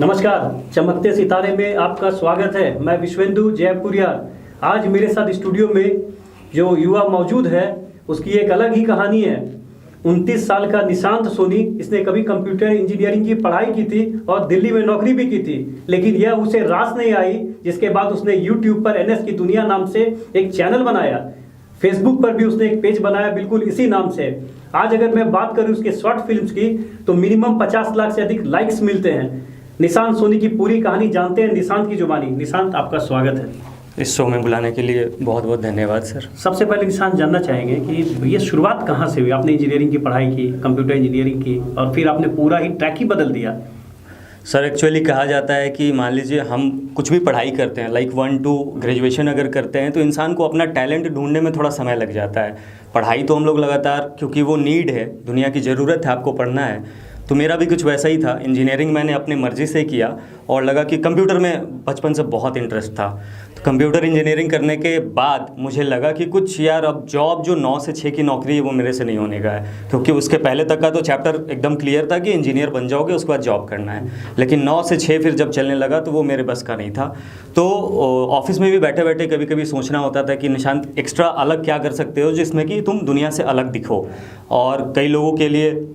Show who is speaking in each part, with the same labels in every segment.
Speaker 1: नमस्कार, चमकते सितारे में आपका स्वागत है। मैं विश्वेंदु जयपुरिया। आज मेरे साथ स्टूडियो में जो युवा मौजूद है उसकी एक अलग ही कहानी है। 29 साल का निशांत सोनी, इसने कभी कंप्यूटर इंजीनियरिंग की पढ़ाई की थी और दिल्ली में नौकरी भी की थी, लेकिन यह उसे रास नहीं आई। जिसके बाद उसने यूट्यूब पर NS की दुनिया नाम से एक चैनल बनाया। फेसबुक पर भी उसने एक पेज बनाया बिल्कुल इसी नाम से। आज अगर मैं बात करूं उसके शॉर्ट फिल्म्स की तो मिनिमम 50 लाख से अधिक लाइक्स मिलते हैं। निशांत सोनी की पूरी कहानी जानते हैं निशांत की जुबानी। निशांत, आपका स्वागत है।
Speaker 2: इस शो में बुलाने के लिए बहुत बहुत धन्यवाद सर।
Speaker 1: सबसे पहले निशांत जानना चाहेंगे कि ये शुरुआत कहाँ से हुई? आपने इंजीनियरिंग की पढ़ाई की, कंप्यूटर इंजीनियरिंग की, और फिर आपने पूरा ही ट्रैक ही बदल दिया।
Speaker 2: सर एक्चुअली कहा जाता है कि मान लीजिए हम कुछ भी पढ़ाई करते हैं, लाइक 1-2 ग्रेजुएशन अगर करते हैं तो इंसान को अपना टैलेंट ढूंढने में थोड़ा समय लग जाता है। पढ़ाई तो हम लोग लगातार, क्योंकि वो नीड है, दुनिया की ज़रूरत है, आपको पढ़ना है। तो मेरा भी कुछ वैसा ही था। इंजीनियरिंग मैंने अपने मर्ज़ी से किया और लगा कि कंप्यूटर में बचपन से बहुत इंटरेस्ट था। तो कंप्यूटर इंजीनियरिंग करने के बाद मुझे लगा कि कुछ यार अब जॉब जो 9 से 6 की नौकरी है वो मेरे से नहीं होने का है, क्योंकि उसके पहले तक का तो चैप्टर एकदम क्लियर था कि इंजीनियर बन जाओगे, उसके बाद जॉब करना है। लेकिन 9 से 6 फिर जब चलने लगा तो वो मेरे बस का नहीं था। तो ऑफिस में भी बैठे बैठे कभी कभी सोचना होता था कि निशांत एक्स्ट्रा अलग क्या कर सकते हो जिसमें कि तुम दुनिया से अलग दिखो। और कई लोगों के लिए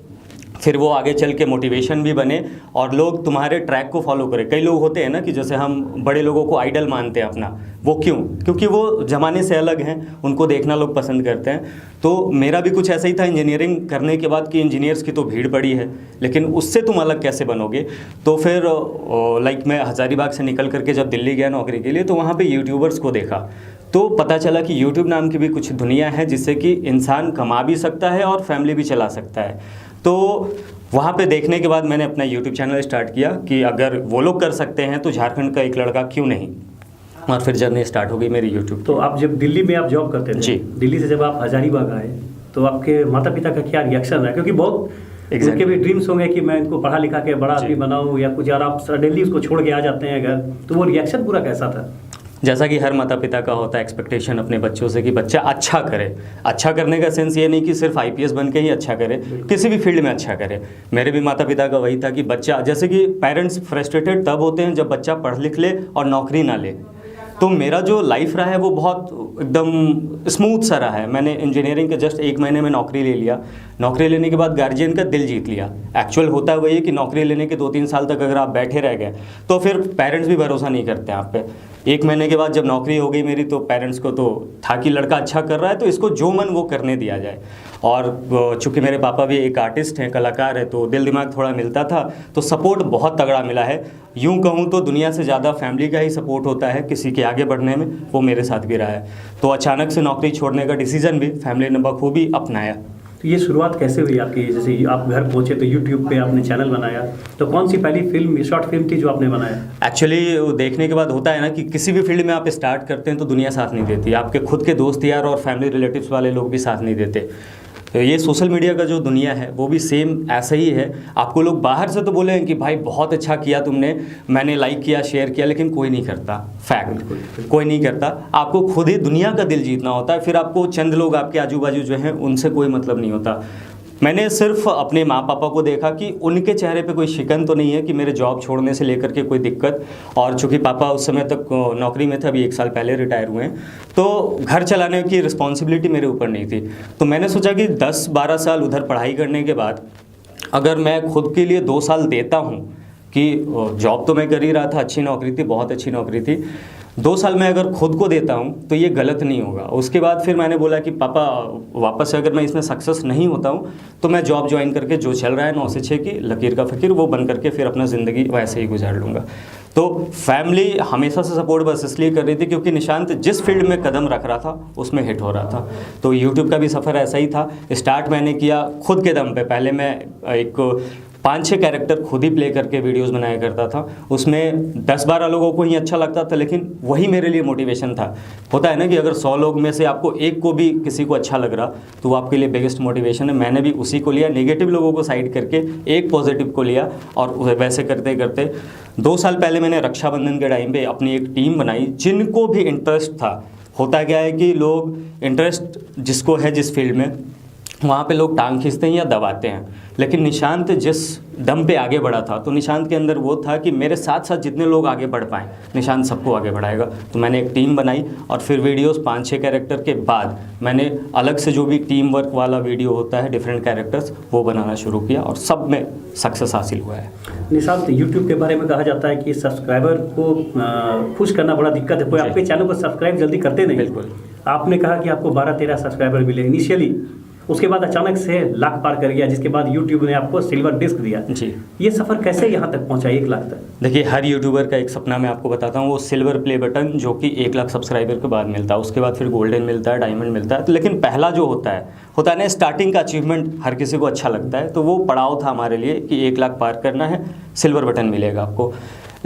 Speaker 2: फिर वो आगे चल के मोटिवेशन भी बने और लोग तुम्हारे ट्रैक को फॉलो करें। कई लोग होते हैं ना कि जैसे हम बड़े लोगों को आइडल मानते हैं अपना, वो क्यों? क्योंकि वो ज़माने से अलग हैं, उनको देखना लोग पसंद करते हैं। तो मेरा भी कुछ ऐसा ही था इंजीनियरिंग करने के बाद कि इंजीनियर्स की तो भीड़ पड़ी है, लेकिन उससे तुम अलग कैसे बनोगे? तो फिर लाइक मैं हज़ारीबाग से निकल करके जब दिल्ली गया नौकरी के लिए तो वहाँ पर यूट्यूबर्स को देखा, तो पता चला कि यूट्यूब नाम की भी कुछ दुनिया है जिससे कि इंसान कमा भी सकता है और फैमिली भी चला सकता है। तो वहाँ पे देखने के बाद मैंने अपना यूट्यूब चैनल स्टार्ट किया कि अगर वो लोग कर सकते हैं तो झारखंड का एक लड़का क्यों नहीं। और फिर जर्नी स्टार्ट हो गई मेरी यूट्यूब।
Speaker 1: तो आप जब दिल्ली में आप जॉब करते थे जी, दिल्ली से जब आप हजारीबाग आए तो आपके माता पिता का क्या रिएक्शन रहा? क्योंकि बहुत उनके भी ड्रीम्स होंगे कि मैं इनको पढ़ा लिखा के बड़ा आदमी बनाऊँ या कुछ, यार आप सडनली उसको छोड़ के आ जाते हैं घर, तो वो रिएक्शन पूरा कैसा था?
Speaker 2: जैसा कि हर माता पिता का होता है एक्सपेक्टेशन अपने बच्चों से कि बच्चा अच्छा करे। अच्छा करने का सेंस ये नहीं कि सिर्फ IPS बन के ही अच्छा करे, किसी भी फील्ड में अच्छा करे। मेरे भी माता पिता का वही था कि बच्चा, जैसे कि पेरेंट्स फ्रस्ट्रेटेड तब होते हैं जब बच्चा पढ़ लिख ले और नौकरी ना ले। तो मेरा जो लाइफ रहा है वो बहुत एकदम स्मूथ सा रहा है। मैंने इंजीनियरिंग के जस्ट 1 महीने में नौकरी ले लिया। नौकरी लेने के बाद गार्जियन का दिल जीत लिया। एक्चुअल होता है वही कि नौकरी लेने के 2-3 साल तक अगर आप बैठे रह गए तो फिर पेरेंट्स भी भरोसा नहीं करते आप पे। 1 महीने के बाद जब नौकरी हो गई मेरी तो पेरेंट्स को तो था कि लड़का अच्छा कर रहा है तो इसको जो मन वो करने दिया जाए। और चूँकि मेरे पापा भी एक आर्टिस्ट हैं, कलाकार है, तो दिल दिमाग थोड़ा मिलता था, तो सपोर्ट बहुत तगड़ा मिला है। यूँ कहूँ तो दुनिया से ज़्यादा फैमिली का ही सपोर्ट होता है किसी के आगे बढ़ने में, वो मेरे साथ भी रहा है। तो अचानक से नौकरी छोड़ने का डिसीज़न भी फैमिली ने बखूबी अपनाया।
Speaker 1: तो ये शुरुआत कैसे हुई आपकी? जैसे आप घर पहुंचे तो यूट्यूब पे आपने चैनल बनाया, तो कौन सी पहली फिल्म, शॉर्ट फिल्म थी जो आपने बनाया?
Speaker 2: एक्चुअली वो देखने के बाद होता है ना कि किसी भी फील्ड में आप स्टार्ट करते हैं तो दुनिया साथ नहीं देती, आपके खुद के दोस्त यार और फैमिली रिलेटिव्स वाले लोग भी साथ नहीं देते। तो ये सोशल मीडिया का जो दुनिया है वो भी सेम ऐसा ही है। आपको लोग बाहर से तो बोले कि भाई बहुत अच्छा किया तुमने, मैंने लाइक किया, शेयर किया, लेकिन कोई नहीं करता। फैक्ट, कोई नहीं करता। आपको खुद ही दुनिया का दिल जीतना होता है। फिर आपको चंद लोग आपके आजू बाजू जो हैं उनसे कोई मतलब नहीं होता। मैंने सिर्फ अपने माँ पापा को देखा कि उनके चेहरे पे कोई शिकन तो नहीं है कि मेरे जॉब छोड़ने से लेकर के कोई दिक्कत। और चूँकि पापा उस समय तक नौकरी में थे, अभी 1 साल पहले रिटायर हुए हैं, तो घर चलाने की रिस्पॉन्सिबिलिटी मेरे ऊपर नहीं थी। तो मैंने सोचा कि 10-12 साल उधर पढ़ाई करने के बाद अगर मैं खुद के लिए 2 साल देता हूँ कि जॉब तो मैं कर ही रहा था, अच्छी नौकरी थी, बहुत अच्छी नौकरी थी, 2 साल में अगर खुद को देता हूँ तो ये गलत नहीं होगा। उसके बाद फिर मैंने बोला कि पापा वापस से अगर मैं इसमें सक्सेस नहीं होता हूँ तो मैं जॉब ज्वाइन करके जो चल रहा है 9 से 6 की लकीर का फ़कीर, वो बन करके फिर अपना ज़िंदगी वैसे ही गुजार लूँगा। तो फैमिली हमेशा से सपोर्ट बस इसलिए कर रही थी क्योंकि निशांत जिस फील्ड में कदम रख रहा था उसमें हिट हो रहा था। तो यूट्यूब का भी सफ़र ऐसा ही था। स्टार्ट मैंने किया खुद के दम पे। पहले मैं एक 5-6 कैरेक्टर खुद ही प्ले करके वीडियोस बनाया करता था। उसमें 10-12 लोगों को ही अच्छा लगता था, लेकिन वही मेरे लिए मोटिवेशन था। होता है ना कि अगर 100 लोग में से आपको एक को भी किसी को अच्छा लग रहा तो वो आपके लिए बिगेस्ट मोटिवेशन है। मैंने भी उसी को लिया, नेगेटिव लोगों को साइड करके एक पॉजिटिव को लिया और वैसे करते करते 2 साल पहले मैंने रक्षाबंधन के टाइम पे अपनी एक टीम बनाई जिनको भी इंटरेस्ट था। होता क्या है कि लोग इंटरेस्ट जिसको है जिस फील्ड में वहाँ पे लोग टांग खींचते हैं या दबाते हैं, लेकिन निशांत जिस दम पे आगे बढ़ा था, तो निशांत के अंदर वो था कि मेरे साथ साथ जितने लोग आगे बढ़ पाएँ निशांत सबको आगे बढ़ाएगा। तो मैंने एक टीम बनाई और फिर वीडियोस 5-6 कैरेक्टर के बाद मैंने अलग से जो भी टीम वर्क वाला वीडियो होता है डिफरेंट कैरेक्टर्स, वो बनाना शुरू किया और सब में सक्सेस हासिल हुआ है।
Speaker 1: निशांत, यूट्यूब के बारे में कहा जाता है कि सब्सक्राइबर को खुश करना बड़ा दिक्कत है, कोई आपके चैनल को सब्सक्राइब जल्दी करते नहीं।
Speaker 2: बिल्कुल।
Speaker 1: आपने कहा कि आपको 12-13 सब्सक्राइबर मिले इनिशियली, उसके बाद अचानक से लाख पार कर गया, जिसके बाद यूट्यूब ने आपको सिल्वर डिस्क दिया।
Speaker 2: जी।
Speaker 1: ये सफ़र कैसे यहाँ तक पहुँचा 1 लाख तक?
Speaker 2: देखिए, हर यूट्यूबर का एक सपना मैं आपको बताता हूँ, वो सिल्वर प्ले बटन जो कि 1 लाख सब्सक्राइबर के बाद मिलता है, उसके बाद फिर गोल्डन मिलता है, डायमंड मिलता है। तो लेकिन पहला जो होता है ना स्टार्टिंग का अचीवमेंट, हर किसी को अच्छा लगता है। तो वो पड़ाव था हमारे लिए कि 1 लाख पार करना है, सिल्वर बटन मिलेगा आपको।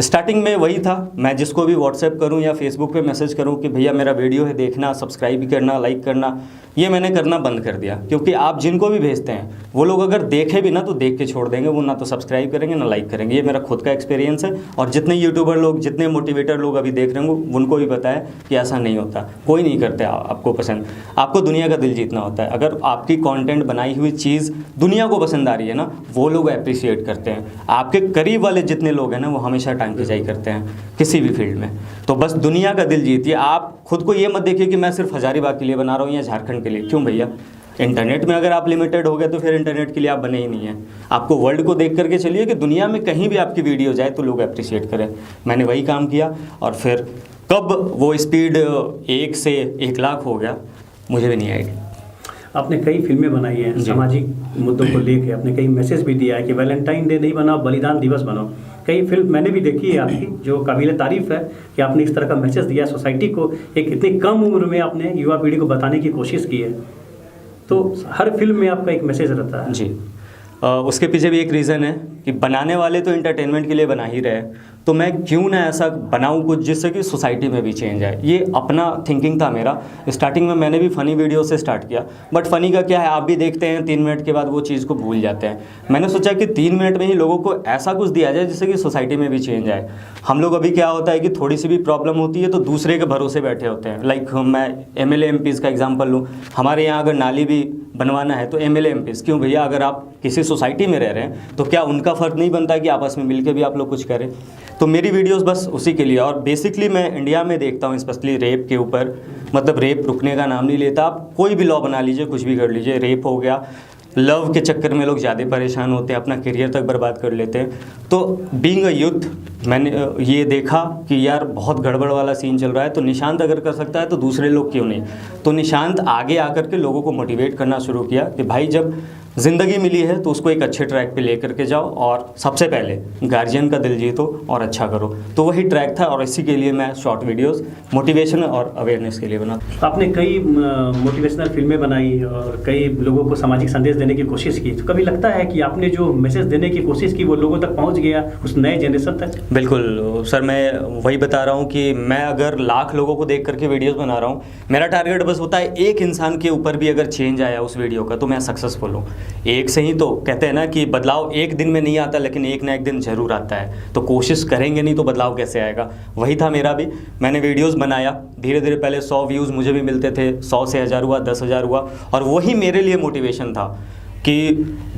Speaker 2: स्टार्टिंग में वही था, मैं जिसको भी व्हाट्सएप करूं या फेसबुक पे मैसेज करूं कि भैया मेरा वीडियो है देखना, सब्सक्राइब भी करना, लाइक करना, ये मैंने करना बंद कर दिया। क्योंकि आप जिनको भी भेजते हैं वो लोग अगर देखे भी ना तो देख के छोड़ देंगे, वो ना तो सब्सक्राइब करेंगे ना लाइक करेंगे। ये मेरा खुद का एक्सपीरियंस है और जितने यूट्यूबर लोग, जितने मोटिवेटर लोग अभी देख रहे होंगे उनको भी पता है कि ऐसा नहीं होता। कोई नहीं करते आपको पसंद, आपको दुनिया का दिल जीतना होता है। अगर आपकी कंटेंट बनाई हुई चीज़ दुनिया को पसंद आ रही है ना, वो लोग अप्रिशिएट करते हैं। आपके करीब वाले जितने लोग हैं ना, वो हमेशा टांग खिंचाई करते हैं किसी भी फील्ड में। तो बस दुनिया का दिल जीतिए। आप खुद को ये मत देखिए कि मैं सिर्फ हजारीबाग के लिए बना रहा हूँ या झारखंड के लिए। क्यों भैया, इंटरनेट में अगर आप लिमिटेड हो गए तो फिर इंटरनेट के लिए आप बने ही नहीं हैं। आपको वर्ल्ड को देख करके चलिए कि दुनिया में कहीं भी आपकी वीडियो जाए तो लोग अप्रिशिएट करें। मैंने वही काम किया और फिर कब वो स्पीड 1 से 1 लाख हो गया मुझे भी नहीं आइडिया।
Speaker 1: आपने कई फिल्में बनाई हैं सामाजिक मुद्दों को लेकर, आपने कई मैसेज भी दिया है कि वैलेंटाइन डे नहीं बनाओ, बलिदान दिवस बनाओ। कई फिल्म मैंने भी देखी है आपकी, जो काबिल तारीफ़ है कि आपने इस तरह का मैसेज दिया सोसाइटी को। एक इतनी कम उम्र में आपने युवा पीढ़ी को बताने की कोशिश की है, तो हर फिल्म में आपका एक मैसेज रहता है।
Speaker 2: जी, उसके पीछे भी एक रीज़न है कि बनाने वाले तो एंटरटेनमेंट के लिए बना ही रहे, तो मैं क्यों ना ऐसा बनाऊं कुछ जिससे कि सोसाइटी में भी चेंज आए। ये अपना थिंकिंग था मेरा। स्टार्टिंग में मैंने भी फ़नी वीडियो से स्टार्ट किया, बट फ़नी का क्या है, आप भी देखते हैं 3 मिनट के बाद वो चीज़ को भूल जाते हैं। मैंने सोचा कि 3 मिनट में ही लोगों को ऐसा कुछ दिया जाए जिससे कि सोसाइटी में भी चेंज आए। हम लोग अभी क्या होता है कि थोड़ी सी भी प्रॉब्लम होती है तो दूसरे के भरोसे बैठे होते हैं। लाइक मैं MLA MPs का एग्जाम्पल लूँ, हमारे यहाँ अगर नाली भी बनवाना है तो MLA MPs, क्यों भैया, अगर आप किसी सोसाइटी में रह रहे हैं तो क्या उनका फ़र्क नहीं बनता है कि आपस में मिलकर भी आप लोग कुछ करें। तो मेरी वीडियोस बस उसी के लिए। और बेसिकली मैं इंडिया में देखता हूँ स्पेशली रेप के ऊपर, मतलब रेप रुकने का नाम नहीं लेता। आप कोई भी लॉ बना लीजिए, कुछ भी कर लीजिए, रेप हो गया, लव के चक्कर में लोग ज़्यादा परेशान होते हैं, अपना करियर तक बर्बाद कर लेते हैं। तो बीइंग अ यूथ मैंने ये देखा कि यार बहुत गड़बड़ वाला सीन चल रहा है, तो निशांत अगर कर सकता है तो दूसरे लोग क्यों नहीं। तो निशांत आगे आकर के लोगों को मोटिवेट करना शुरू किया कि भाई जब ज़िंदगी मिली है तो उसको एक अच्छे ट्रैक पे लेकर के जाओ और सबसे पहले गार्जियन का दिल जीतो और अच्छा करो। तो वही ट्रैक था और इसी के लिए मैं शॉर्ट वीडियोस मोटिवेशन और अवेयरनेस के लिए बना।
Speaker 1: आपने कई मोटिवेशनल फिल्में बनाई और कई लोगों को सामाजिक संदेश देने की कोशिश की, तो कभी लगता है कि आपने जो मैसेज देने की कोशिश की वो लोगों तक पहुँच गया, उस नए जनरेशन तक?
Speaker 2: बिल्कुल सर, मैं वही बता रहा हूँ कि मैं अगर लाख लोगों को देख करके वीडियोस बना रहा हूँ, मेरा टारगेट बस होता है एक इंसान के ऊपर भी अगर चेंज आया उस वीडियो का तो मैं सक्सेसफुल हूँ। एक से ही तो कहते हैं ना कि बदलाव एक दिन में नहीं आता, लेकिन एक ना एक दिन ज़रूर आता है। तो कोशिश करेंगे नहीं तो बदलाव कैसे आएगा। वही था मेरा भी। मैंने वीडियोस बनाया, धीरे धीरे पहले 100 व्यूज़ मुझे भी मिलते थे, 100 से 1000 हुआ, 10,000 हुआ, और वही मेरे लिए मोटिवेशन था कि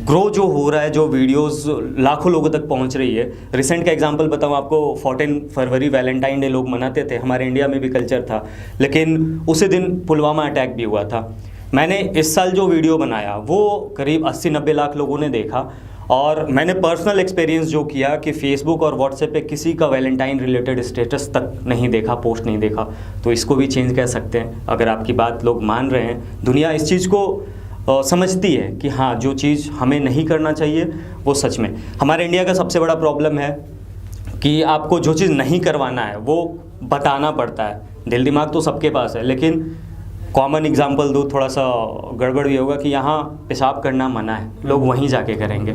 Speaker 2: ग्रो जो हो रहा है, जो वीडियोस लाखों लोगों तक पहुंच रही है। रिसेंट का एग्जांपल बताऊं आपको, 14 फरवरी वैलेंटाइन डे लोग मनाते थे, हमारे इंडिया में भी कल्चर था, लेकिन उसी दिन पुलवामा अटैक भी हुआ था। मैंने इस साल जो वीडियो बनाया वो करीब 80-90 लाख लोगों ने देखा, और मैंने पर्सनल एक्सपीरियंस जो किया कि फेसबुक और व्हाट्सएप पे किसी का वैलेंटाइन रिलेटेड स्टेटस तक नहीं देखा, पोस्ट नहीं देखा। तो इसको भी चेंज कर सकते हैं अगर आपकी बात लोग मान रहे हैं। दुनिया इस चीज़ को समझती है कि हाँ, जो चीज़ हमें नहीं करना चाहिए वो सच में। हमारे इंडिया का सबसे बड़ा प्रॉब्लम है कि आपको जो चीज़ नहीं करवाना है वो बताना पड़ता है। दिल दिमाग तो सबके पास है, लेकिन कॉमन एग्जांपल दूँ, थोड़ा सा गड़बड़ भी होगा कि यहाँ पेशाब करना मना है, लोग वहीं जाके करेंगे।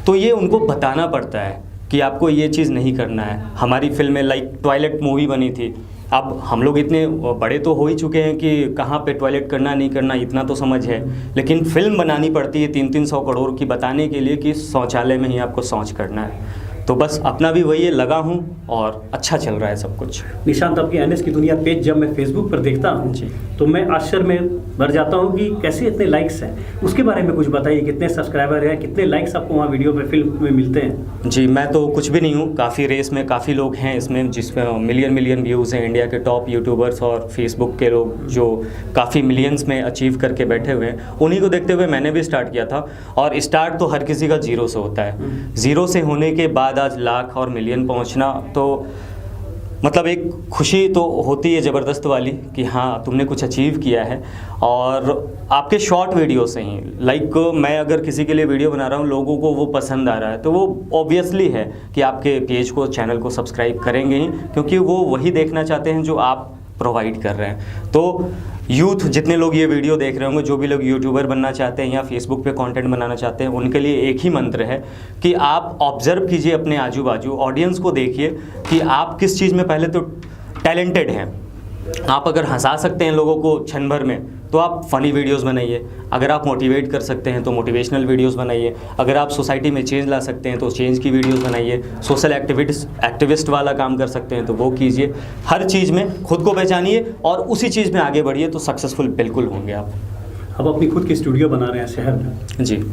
Speaker 2: तो ये उनको बताना पड़ता है कि आपको ये चीज़ नहीं करना है। हमारी फिल्में लाइक टॉयलेट मूवी बनी थी, अब हम लोग इतने बड़े तो हो ही चुके हैं कि कहाँ पे टॉयलेट करना नहीं करना इतना तो समझ है, लेकिन फिल्म बनानी पड़ती है 300-300 करोड़ की बताने के लिए कि शौचालय में ही आपको शौच करना है। तो बस अपना भी वही है, लगा हूँ और अच्छा चल रहा है सब कुछ।
Speaker 1: निशांत, आपकी एनएस की दुनिया पेज जब मैं फेसबुक पर देखता हूँ
Speaker 2: जी।
Speaker 1: तो मैं आश्चर्य में भर जाता हूँ कि कैसे इतने लाइक्स हैं। उसके बारे में कुछ बताइए, कितने सब्सक्राइबर हैं, कितने लाइक्स आपको वहाँ वीडियो पे फिल्म में मिलते हैं?
Speaker 2: जी, मैं तो कुछ भी नहीं हूँ, काफ़ी रेस में काफ़ी लोग हैं इसमें, जिसमें मिलियन व्यूज़ हैं। इंडिया के टॉप यूट्यूबर्स और फेसबुक के लोग जो काफ़ी मिलियंस में अचीव करके बैठे हुए हैं, उन्हीं को देखते हुए मैंने भी स्टार्ट किया था। और स्टार्ट तो हर किसी का जीरो से होता है। जीरो से होने के बाद आज लाख और मिलियन पहुँचना, तो मतलब एक खुशी तो होती है ज़बरदस्त वाली कि हाँ तुमने कुछ अचीव किया है। और आपके शॉर्ट वीडियो से ही, लाइक मैं अगर किसी के लिए वीडियो बना रहा हूँ, लोगों को वो पसंद आ रहा है, तो वो ऑब्वियसली है कि आपके पेज को, चैनल को सब्सक्राइब करेंगे ही, क्योंकि वो वही देखना चाहते हैं जो आप प्रोवाइड कर रहे हैं। तो यूथ जितने लोग ये वीडियो देख रहे होंगे, जो भी लोग यूट्यूबर बनना चाहते हैं या फेसबुक पे कंटेंट बनाना चाहते हैं, उनके लिए एक ही मंत्र है कि आप ऑब्जर्व कीजिए अपने आजू बाजू, ऑडियंस को देखिए कि आप किस चीज़ में पहले तो टैलेंटेड हैं। आप अगर हंसा सकते हैं लोगों को क्षण भर में, तो आप फ़नी वीडियोस बनाइए। अगर आप मोटिवेट कर सकते हैं तो मोटिवेशनल वीडियोस बनाइए। अगर आप सोसाइटी में चेंज ला सकते हैं तो चेंज की वीडियोस बनाइए। सोशल एक्टिविस्ट वाला काम कर सकते हैं तो वो कीजिए। हर चीज़ में खुद को पहचानिए और उसी चीज़ में आगे बढ़िए, तो सक्सेसफुल बिल्कुल होंगे आप।
Speaker 1: अब अपनी खुद की स्टूडियो बना रहे हैं शहर में,
Speaker 2: जी।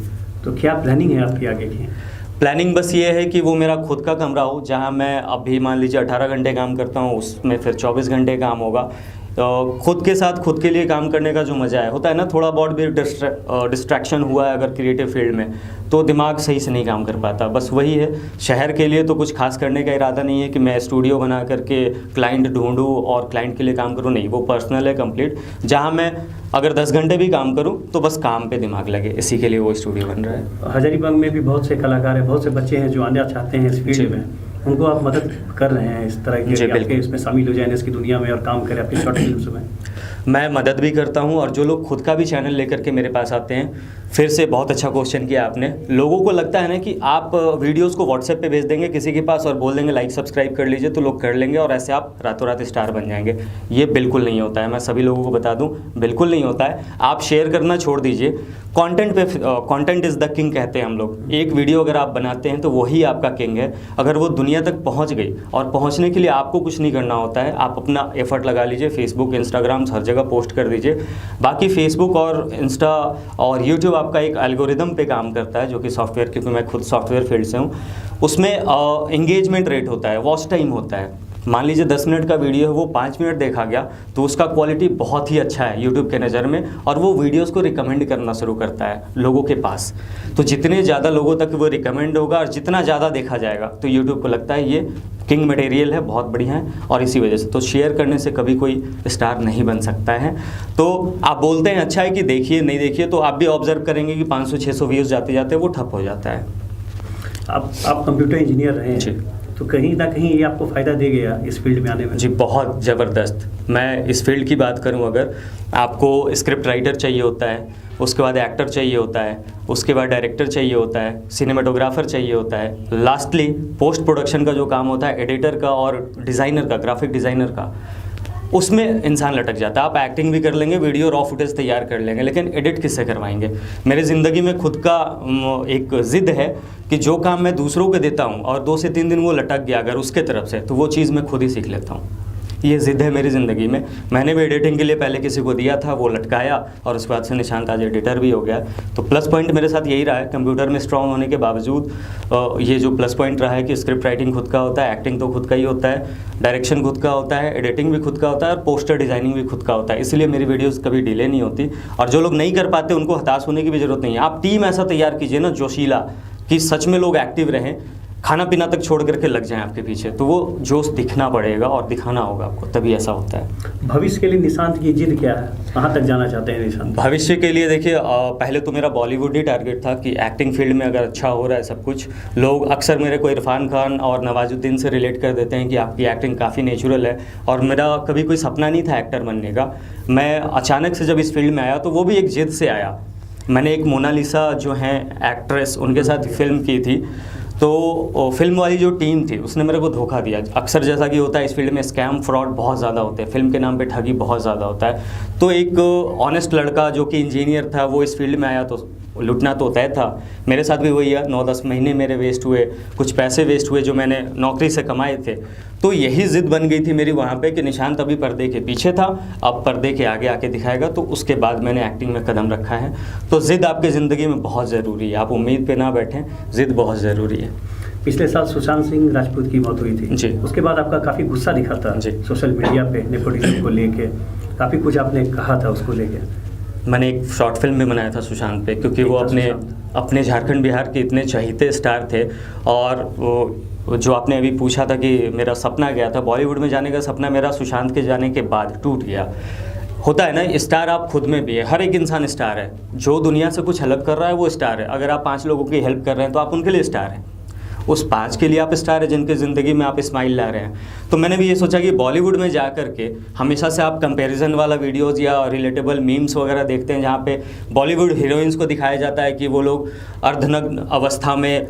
Speaker 1: तो क्या प्लानिंग है आपकी आगे की?
Speaker 2: प्लानिंग बस ये है कि वो मेरा खुद का कमरा हो, जहाँ मैं अभी मान लीजिए 18 घंटे काम करता हूँ, उसमें फिर 24 घंटे काम होगा। तो खुद के साथ खुद के लिए काम करने का जो मज़ा है, होता है ना, थोड़ा बहुत भी डिस्ट्रैक्शन हुआ है अगर क्रिएटिव फील्ड में, तो दिमाग सही से नहीं काम कर पाता। बस वही है। शहर के लिए तो कुछ खास करने का इरादा नहीं है कि मैं स्टूडियो बना करके क्लाइंट ढूंढूं और क्लाइंट के लिए काम करूं, नहीं, वो पर्सनल है कंप्लीट। जहां मैं अगर 10 घंटे भी काम करूं तो बस काम पे दिमाग लगे, इसी के लिए वो स्टूडियो बन रहा है।
Speaker 1: हजारीबाग में भी बहुत से कलाकार हैं, बहुत से बच्चे हैं जो आना चाहते हैं इस फील्ड में, उनको आप मदद कर रहे हैं इस तरह के आपके इसमें शामिल हो जाए इसकी दुनिया में और काम करें अपनी शॉर्ट फिल्म्स में?
Speaker 2: मैं मदद भी करता हूं, और जो लोग खुद का भी चैनल लेकर के मेरे पास आते हैं, फिर से बहुत अच्छा क्वेश्चन किया आपने। लोगों को लगता है ना कि आप वीडियोस को व्हाट्सएप पे भेज देंगे किसी के पास और बोल देंगे लाइक सब्सक्राइब कर लीजिए, तो लोग कर लेंगे और ऐसे आप रातों रात स्टार बन जाएंगे। ये बिल्कुल नहीं होता है, मैं सभी लोगों को बता दूं, बिल्कुल नहीं होता है। आप शेयर करना छोड़ दीजिए, कंटेंट इज़ द किंग कहते हैं हम लोग। एक वीडियो अगर आप बनाते हैं तो वही आपका किंग है। अगर वो दुनिया तक पहुँच गई, और पहुँचने के लिए आपको कुछ नहीं करना होता है, आप अपना एफर्ट लगा लीजिए, फेसबुक, इंस्टाग्राम, हर जगह पोस्ट कर दीजिए। बाकी फेसबुक और इंस्टा और यूट्यूब आपका एक एल्गोरिदम पे काम करता है, जो कि सॉफ्टवेयर, क्योंकि मैं खुद सॉफ्टवेयर फील्ड से हूँ, उसमें एंगेजमेंट रेट होता है, वॉच टाइम होता है। मान लीजिए 10 मिनट का वीडियो है, वो 5 मिनट देखा गया, तो उसका क्वालिटी बहुत ही अच्छा है यूट्यूब के नज़र में, और वो वीडियोस को रिकमेंड करना शुरू करता है लोगों के पास। तो जितने ज़्यादा लोगों तक वो रिकमेंड होगा और जितना ज़्यादा देखा जाएगा, तो यूट्यूब को लगता है ये किंग मटेरियल है, बहुत बढ़िया है, और इसी वजह से तो शेयर करने से कभी कोई स्टार नहीं बन सकता है। तो आप बोलते हैं अच्छा है कि देखिए, नहीं देखिए, तो आप भी ऑब्जर्व करेंगे कि 500-600 व्यूज़ जाते जाते वो ठप हो जाता है।
Speaker 1: आप कंप्यूटर इंजीनियर रहे हैं
Speaker 2: जी,
Speaker 1: तो कहीं ना कहीं ये आपको फ़ायदा दे गया इस फील्ड में आने में?
Speaker 2: जी, बहुत ज़बरदस्त। मैं इस फील्ड की बात करूं, अगर आपको स्क्रिप्ट राइटर चाहिए होता है, उसके बाद एक्टर चाहिए होता है, उसके बाद डायरेक्टर चाहिए होता है, सिनेमाटोग्राफर चाहिए होता है, लास्टली पोस्ट प्रोडक्शन का जो काम होता है, एडिटर का और डिज़ाइनर का, ग्राफिक डिज़ाइनर का, उसमें इंसान लटक जाता है। आप एक्टिंग भी कर लेंगे, वीडियो रॉ फुटेज तैयार कर लेंगे, लेकिन एडिट किससे करवाएंगे? मेरी ज़िंदगी में खुद का एक ज़िद है कि जो काम मैं दूसरों को देता हूँ और 2 से 3 दिन वो लटक गया अगर उसके तरफ से, तो वो चीज़ मैं खुद ही सीख लेता हूँ। ये ज़िद है मेरी ज़िंदगी में। मैंने भी एडिटिंग के लिए पहले किसी को दिया था, वो लटकाया, और उसके बाद से निशांत आज एडिटर भी हो गया। तो प्लस पॉइंट मेरे साथ यही रहा है, कंप्यूटर में स्ट्रॉन्ग होने के बावजूद ये जो प्लस पॉइंट रहा है कि स्क्रिप्ट राइटिंग खुद का होता है, एक्टिंग तो खुद का ही होता है, डायरेक्शन खुद का होता है, एडिटिंग भी खुद का होता है, और पोस्टर डिज़ाइनिंग भी खुद का होता है। इसलिए मेरी वीडियोज़ कभी डिले नहीं होती। और जो लोग नहीं कर पाते उनको हताश होने की भी ज़रूरत नहीं है। आप टीम ऐसा तैयार कीजिए ना जोशीला, कि सच में लोग एक्टिव रहें, खाना पीना तक छोड़ करके लग जाएं आपके पीछे, तो वो जोश दिखना पड़ेगा और दिखाना होगा आपको, तभी ऐसा होता है।
Speaker 1: भविष्य के लिए निशांत की जिद क्या है? कहाँ तक जाना चाहते हैं निशांत?
Speaker 2: भविष्य के लिए देखिए, पहले तो मेरा बॉलीवुड ही टारगेट था कि एक्टिंग फील्ड में अगर अच्छा हो रहा है सब कुछ, लोग अक्सर मेरे को इरफान खान और नवाजुद्दीन से रिलेट कर देते हैं कि आपकी एक्टिंग काफ़ी नेचुरल है, और मेरा कभी कोई सपना नहीं था एक्टर बनने का। मैं अचानक से जब इस फील्ड में आया तो वो भी एक जिद से आया। मैंने एक मोनालिसा जो हैं एक्ट्रेस, उनके साथ फिल्म की थी, तो फिल्म वाली जो टीम थी उसने मेरे को धोखा दिया। अक्सर जैसा कि होता है इस फील्ड में स्कैम फ्रॉड बहुत ज़्यादा होते हैं, फिल्म के नाम पे ठगी बहुत ज़्यादा होता है। तो एक ऑनेस्ट लड़का जो कि इंजीनियर था वो इस फील्ड में आया तो लुटना तो तय था। मेरे साथ भी वही है, 9-10 महीने मेरे वेस्ट हुए, कुछ पैसे वेस्ट हुए जो मैंने नौकरी से कमाए थे। तो यही ज़िद बन गई थी मेरी वहाँ पे कि निशांत अभी पर्दे के पीछे था, अब पर्दे के आगे आके दिखाएगा। तो उसके बाद मैंने एक्टिंग में कदम रखा है। तो ज़िद आपकी ज़िंदगी में बहुत ज़रूरी है, आप उम्मीद पे ना बैठें, ज़िद बहुत ज़रूरी है।
Speaker 1: पिछले साल सुशांत सिंह राजपूत की मौत हुई थी
Speaker 2: जी।
Speaker 1: उसके बाद आपका काफ़ी गुस्सा दिखा था
Speaker 2: जी।
Speaker 1: सोशल मीडिया पे नेपोटिज्म को लेके, काफ़ी कुछ आपने कहा था उसको लेके।
Speaker 2: मैंने एक शॉर्ट फिल्म भी बनाया था सुशांत पे, क्योंकि वो अपने झारखंड बिहार के इतने चहीते स्टार थे। और वो जो आपने अभी पूछा था कि मेरा सपना क्या था, बॉलीवुड में जाने का सपना मेरा सुशांत के जाने के बाद टूट गया। होता है ना, स्टार आप खुद में भी है, हर एक इंसान स्टार है। जो दुनिया से कुछ अलग कर रहा है वो स्टार है। अगर आप 5 लोगों की हेल्प कर रहे हैं तो आप उनके लिए स्टार हैं। उस 5 के लिए आप स्टार है जिनके ज़िंदगी में आप स्माइल ला रहे हैं। तो मैंने भी ये सोचा कि बॉलीवुड में जा कर के हमेशा से आप कंपैरिजन वाला वीडियोज़ या रिलेटेबल मीम्स वगैरह देखते हैं, जहाँ पे बॉलीवुड हीरोइंस को दिखाया जाता है कि वो लोग अर्धनग्न अवस्था में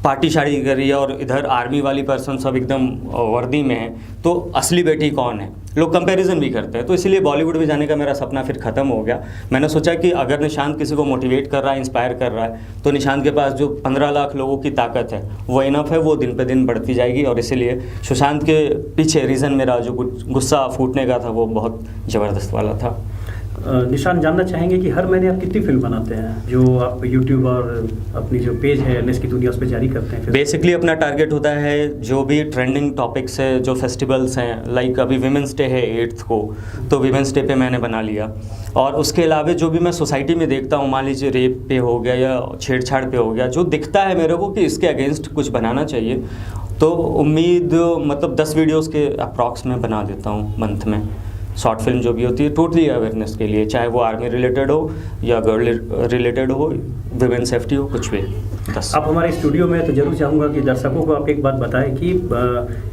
Speaker 2: पार्टी शाड़ी कर रही है और इधर आर्मी वाली पर्सन सब एकदम वर्दी में है, तो असली बेटी कौन है, लोग कंपैरिजन भी करते हैं। तो इसलिए बॉलीवुड में जाने का मेरा सपना फिर ख़त्म हो गया। मैंने सोचा कि अगर निशांत किसी को मोटिवेट कर रहा है, इंस्पायर कर रहा है, तो निशांत के पास जो 15 लाख लोगों की ताकत है वो इनफ है, वो दिन पे दिन बढ़ती जाएगी। और इसीलिए सुशांत के पीछे रीज़न मेरा जो गुस्सा फूटने का था वो बहुत ज़बरदस्त वाला था।
Speaker 1: निशांत, जानना चाहेंगे कि हर महीने आप कितनी फिल्म बनाते हैं जो आप यूट्यूब और अपनी जो पेज है एलएस की दुनिया उस पर जारी करते हैं?
Speaker 2: बेसिकली अपना टारगेट होता है जो भी ट्रेंडिंग टॉपिक्स है, जो फेस्टिवल्स हैं, लाइक अभी विमेंस डे है 8th को, तो विमेंस डे पे मैंने बना लिया। और उसके अलावा जो भी मैं सोसाइटी में देखता हूँ, मान लीजिए रेप पे हो गया या छेड़छाड़ पे हो गया, जो दिखता है मेरे को कि इसके अगेंस्ट कुछ बनाना चाहिए, तो उम्मीद मतलब 10 वीडियोज़ के अप्रॉक्स में बना देता हूँ मंथ में। शॉर्ट फिल्म जो भी होती है टोटली अवेयरनेस के लिए, चाहे वो आर्मी रिलेटेड हो या गर्ल रिलेटेड हो, विमेन सेफ्टी हो, कुछ भी। 10
Speaker 1: आप हमारे स्टूडियो में, तो जरूर चाहूँगा कि दर्शकों को आप एक बात बताएं कि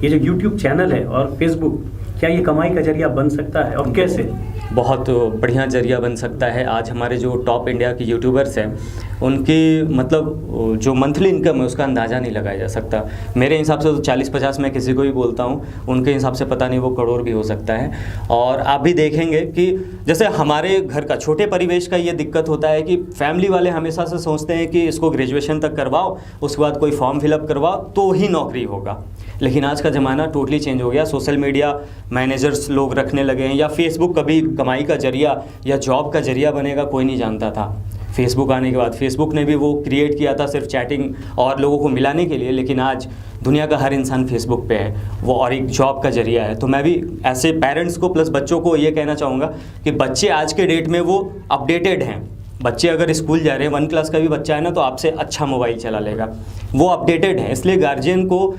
Speaker 1: ये जो यूट्यूब चैनल है और फेसबुक, क्या ये कमाई का जरिया बन सकता है और कैसे?
Speaker 2: बहुत बढ़िया जरिया बन सकता है। आज हमारे जो टॉप इंडिया के यूट्यूबर्स हैं उनकी मतलब जो मंथली इनकम है उसका अंदाज़ा नहीं लगाया जा सकता। मेरे हिसाब से तो 40-50 मैं किसी को भी बोलता हूँ, उनके हिसाब से पता नहीं वो करोड़ भी हो सकता है। और आप भी देखेंगे कि जैसे हमारे घर का छोटे परिवेश का ये दिक्कत होता है कि फैमिली वाले हमेशा से सोचते हैं कि इसको ग्रेजुएशन तक करवाओ, उसके बाद कोई फॉर्म फिलअप करवाओ तो ही नौकरी होगा। लेकिन आज का ज़माना टोटली चेंज हो गया। सोशल मीडिया मैनेजर्स लोग रखने लगे हैं, या फेसबुक कभी कमाई का जरिया या जॉब का जरिया बनेगा कोई नहीं जानता था। फेसबुक आने के बाद फेसबुक ने भी वो क्रिएट किया था सिर्फ चैटिंग और लोगों को मिलाने के लिए, लेकिन आज दुनिया का हर इंसान फेसबुक पे है वो, और एक जॉब का जरिया है। तो मैं भी ऐसे पेरेंट्स को प्लस बच्चों को ये कहना चाहूँगा कि बच्चे आज के डेट में वो अपडेटेड हैं। बच्चे अगर स्कूल जा रहे हैं, 1 क्लास का भी बच्चा है ना, तो आपसे अच्छा मोबाइल चला लेगा, वो अपडेटेड है। इसलिए गार्जियन को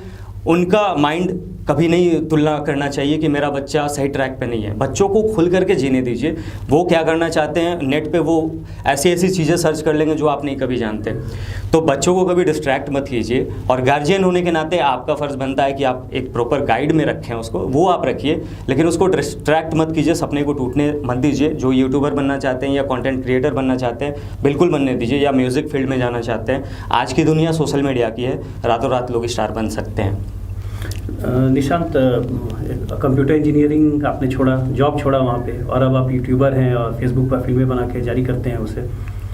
Speaker 2: उनका माइंड कभी नहीं तुलना करना चाहिए कि मेरा बच्चा सही ट्रैक पे नहीं है। बच्चों को खुल करके जीने दीजिए, वो क्या करना चाहते हैं नेट पे वो ऐसी ऐसी चीज़ें सर्च कर लेंगे जो आप नहीं कभी जानते। तो बच्चों को कभी डिस्ट्रैक्ट मत कीजिए, और गार्जियन होने के नाते आपका फ़र्ज़ बनता है कि आप एक प्रॉपर गाइड में रखें उसको, वो आप रखिए, लेकिन उसको डिस्ट्रैक्ट मत कीजिए, सपने को टूटने मत दीजिए। जो यूट्यूबर बनना चाहते हैं या कंटेंट क्रिएटर बनना चाहते हैं बिल्कुल बनने दीजिए, या म्यूज़िक फील्ड में जाना चाहते हैं, आज की दुनिया सोशल मीडिया की है, रातों रात लोग स्टार बन सकते हैं।
Speaker 1: निशांत, कंप्यूटर इंजीनियरिंग आपने छोड़ा, जॉब छोड़ा वहाँ पे, और अब आप यूट्यूबर हैं और फेसबुक पर फिल्में बना के जारी करते हैं उसे,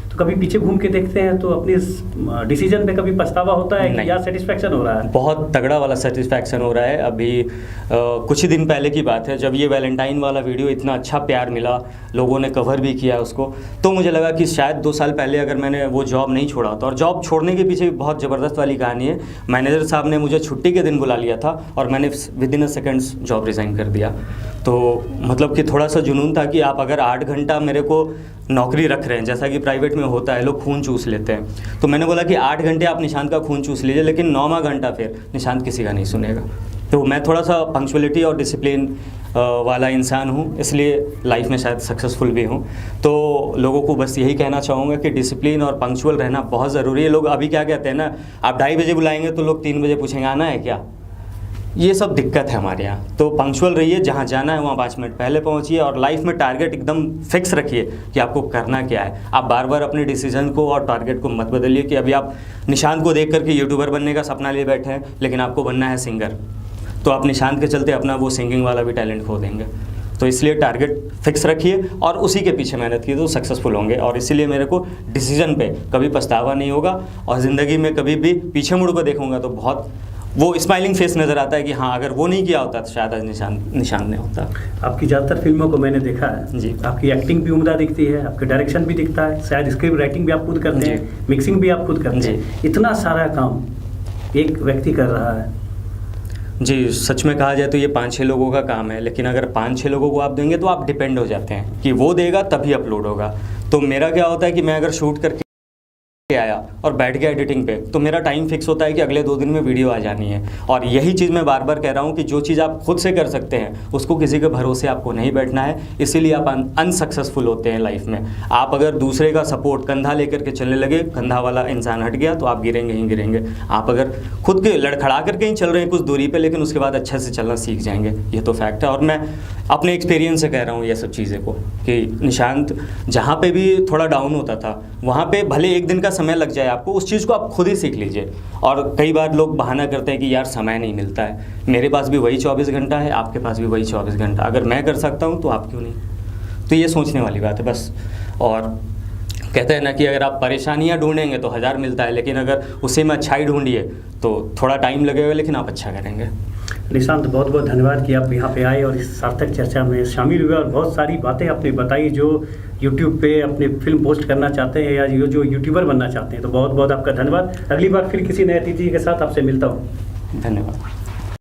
Speaker 1: तो कभी पीछे घूम के देखते हैं तो अपने इस डिसीजन पे कभी पछतावा होता है कि या सेटिस्फैक्शन हो रहा है?
Speaker 2: बहुत तगड़ा वाला सेटिस्फैक्शन हो रहा है। अभी कुछ ही दिन पहले की बात है, जब ये वैलेंटाइन वाला वीडियो इतना अच्छा प्यार मिला, लोगों ने कवर भी किया उसको, तो मुझे लगा कि शायद 2 साल पहले अगर मैंने वो जॉब नहीं छोड़ा होता। और जॉब छोड़ने के पीछे भी बहुत ज़बरदस्त वाली कहानी है। मैनेजर साहब ने मुझे छुट्टी के दिन बुला लिया था और मैंने within a seconds job resign कर दिया। तो मतलब कि थोड़ा सा जुनून था कि आप अगर 8 घंटा मेरे को नौकरी रख रहे हैं, जैसा कि प्राइवेट में होता है, लोग खून चूस लेते हैं, तो मैंने बोला कि 8 घंटे आप निशांत का खून चूस लीजिए, लेकिन 9वां घंटा फिर निशांत किसी का नहीं सुनेगा। तो मैं थोड़ा सा पंक्चुअलिटी और डिसिप्लिन वाला इंसान हूँ, इसलिए लाइफ में शायद सक्सेसफुल भी हूँ। तो लोगों को बस यही कहना चाहूँगा कि डिसिप्लिन और पंक्चुअल रहना बहुत ज़रूरी है। लोग अभी क्या कहते हैं ना, आप 2:30 बजे बुलाएंगे तो लोग 3 बजे पूछेंगे आना है क्या, ये सब दिक्कत है हमारे यहाँ। तो पंक्चुअल रहिए, जहाँ जाना है वहाँ 5 मिनट पहले पहुँचिए, और लाइफ में टारगेट एकदम फिक्स रखिए कि आपको करना क्या है। आप बार बार अपने डिसीजन को और टारगेट को मत बदलिए कि अभी आप निशांत को देख करके यूट्यूबर बनने का सपना लिए बैठे हैं, लेकिन आपको बनना है सिंगर, तो आप निशांत के चलते अपना वो सिंगिंग वाला भी टैलेंट खो देंगे। तो इसलिए टारगेट फिक्स रखिए और उसी के पीछे मेहनत कीजिए तो सक्सेसफुल होंगे। और इसीलिए मेरे को डिसीजन पे कभी पछतावा नहीं होगा, और ज़िंदगी में कभी भी पीछे मुड़ कर देखूंगा तो बहुत वो स्माइलिंग फेस नज़र आता है कि हाँ, अगर वो नहीं किया होता तो शायद आज निशान नहीं होता।
Speaker 1: आपकी ज़्यादातर फिल्मों को मैंने देखा है
Speaker 2: जी।
Speaker 1: आपकी एक्टिंग भी उम्दा दिखती है, आपके डायरेक्शन भी दिखता है, शायद स्क्रिप्ट राइटिंग भी आप खुद करते हैं, मिक्सिंग भी आप खुद करते हैं। इतना सारा काम एक व्यक्ति कर रहा है।
Speaker 2: जी, सच में कहा जाए तो ये 5-6 लोगों का काम है, लेकिन अगर 5-6 लोगों को आप देंगे तो आप डिपेंड हो जाते हैं कि वो देगा तभी अपलोड होगा। तो मेरा क्या होता है कि मैं अगर शूट करके आया और बैठ गया एडिटिंग पे, तो मेरा टाइम फिक्स होता है कि अगले 2 दिन में वीडियो आ जानी है। और यही चीज़ मैं बार बार कह रहा हूँ कि जो चीज़ आप खुद से कर सकते हैं उसको किसी के भरोसे आपको नहीं बैठना है, इसीलिए आप अनसक्सेसफुल होते हैं लाइफ में। आप अगर दूसरे का सपोर्ट कंधा लेकर के चलने लगे, कंधा वाला इंसान हट गया तो आप गिरेंगे ही गिरेंगे। आप अगर खुद के लड़खड़ा करके ही चल रहे हैं कुछ दूरी पे, लेकिन उसके बाद अच्छे से चलना सीख जाएंगे, ये तो फैक्ट है। और मैं अपने एक्सपीरियंस से कह रहा हूँ ये सब चीज़ें को कि निशांत जहाँ पे भी थोड़ा डाउन होता था, वहाँ पे भले 1 दिन का समय लग जाए आपको, उस चीज़ को आप खुद ही सीख लीजिए। और कई बार लोग बहाना करते हैं कि यार समय नहीं मिलता है, मेरे पास भी वही 24 घंटा है, आपके पास भी वही 24 घंटा, अगर मैं कर सकता हूँ तो आप क्यों नहीं। तो ये सोचने वाली बात है बस। और कहते हैं ना कि अगर आप परेशानियाँ ढूंढेंगे तो 1000 मिलता है, लेकिन अगर उसी में अच्छाई ढूंढिए तो थोड़ा टाइम लगेगा, लेकिन आप अच्छा करेंगे।
Speaker 1: निशांत, बहुत बहुत धन्यवाद कि आप यहाँ पे आए और इस सार्थक चर्चा में शामिल हुए और बहुत सारी बातें आपने बताई जो यूट्यूब पे अपनी फिल्म पोस्ट करना चाहते हैं या जो यूट्यूबर बनना चाहते हैं। तो बहुत बहुत आपका धन्यवाद। अगली बार फिर किसी नए अतिथि के साथ आपसे मिलता हूँ।
Speaker 2: धन्यवाद।